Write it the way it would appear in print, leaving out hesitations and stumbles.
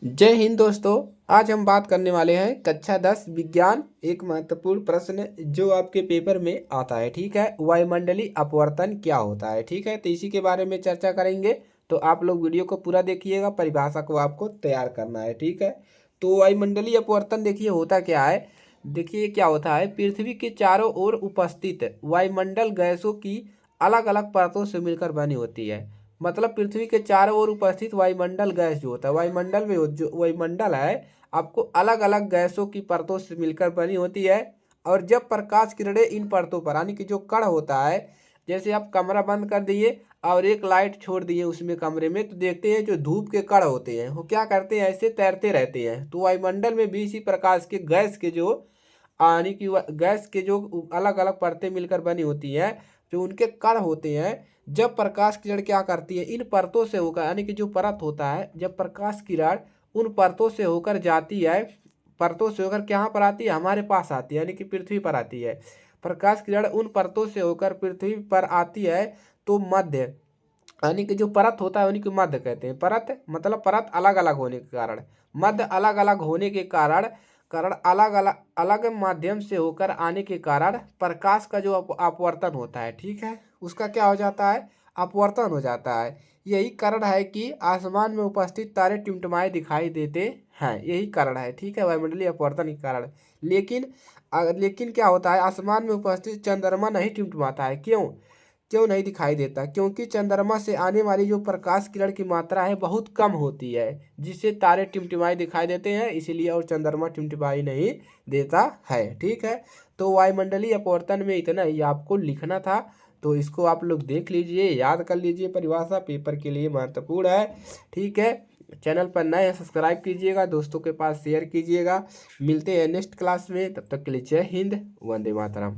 जय हिंद दोस्तों। आज हम बात करने वाले हैं कक्षा 10 विज्ञान एक महत्वपूर्ण प्रश्न जो आपके पेपर में आता है। ठीक है, वायुमंडलीय अपवर्तन क्या होता है। ठीक है, तो इसी के बारे में चर्चा करेंगे। तो आप लोग वीडियो को पूरा देखिएगा, परिभाषा को आपको तैयार करना है। ठीक है, तो वायुमंडलीय अपवर्तन देखिए होता क्या है। देखिए क्या होता है, पृथ्वी के चारों ओर उपस्थित वायुमंडल गैसों की अलग अलग परतों से मिलकर बनी होती है। मतलब पृथ्वी के चारों ओर उपस्थित वायुमंडल गैस जो होता है, वायुमंडल में जो वायुमंडल है आपको अलग अलग गैसों की परतों से मिलकर बनी होती है। और जब प्रकाश किरणें इन परतों पर यानी कि जो कण होता है, जैसे आप कमरा बंद कर दिए और एक लाइट छोड़ दिए उसमें कमरे में, तो देखते हैं जो धूप के कण होते हैं वो क्या करते हैं, ऐसे तैरते रहते हैं। तो वायुमंडल में भी इसी प्रकाश के गैस के जो यानी कि गैस के जो अलग अलग परतें मिलकर बनी होती हैं, जो उनके कण होते हैं, जब प्रकाश किरण क्या करती है इन परतों से होकर, यानी कि जो परत होता है, जब प्रकाश किरण उन परतों से होकर जाती है, परतों से होकर कहाँ पर आती है, हमारे पास आती है, यानी कि पृथ्वी पर आती है। प्रकाश किरण उन परतों से होकर पृथ्वी पर आती है, तो मध्य यानी कि जो परत होता है उन्हीं को मध्य कहते हैं। परत मतलब परत अलग अलग होने के कारण, मध्य अलग अलग होने के कारण, अलग अलग अलग माध्यम से होकर आने के कारण प्रकाश का जो अपवर्तन होता है, ठीक है, उसका क्या हो जाता है, अपवर्तन हो जाता है। यही कारण है कि आसमान में उपस्थित तारे टिमटिमाए दिखाई देते हैं, यही कारण है। ठीक है, वायुमंडलीय अपवर्तन के कारण। लेकिन क्या होता है, आसमान में उपस्थित चंद्रमा नहीं टिमटिमाता है। क्यों क्यों नहीं दिखाई देता? क्योंकि चंद्रमा से आने वाली जो प्रकाश किरण की मात्रा है बहुत कम होती है, जिससे तारे टिमटिमाए दिखाई देते हैं, इसीलिए। और चंद्रमा टिमटिमाई नहीं देता है। ठीक है, तो वायुमंडलीय अपवर्तन में इतना ही आपको लिखना था। तो इसको आप लोग देख लीजिए, याद कर लीजिए, परिभाषा पेपर के लिए महत्वपूर्ण है। ठीक है, चैनल पर नए हैं सब्सक्राइब कीजिएगा, दोस्तों के पास शेयर कीजिएगा। मिलते हैं नेक्स्ट क्लास में, तब तक के लिए जय हिंद, वंदे मातरम।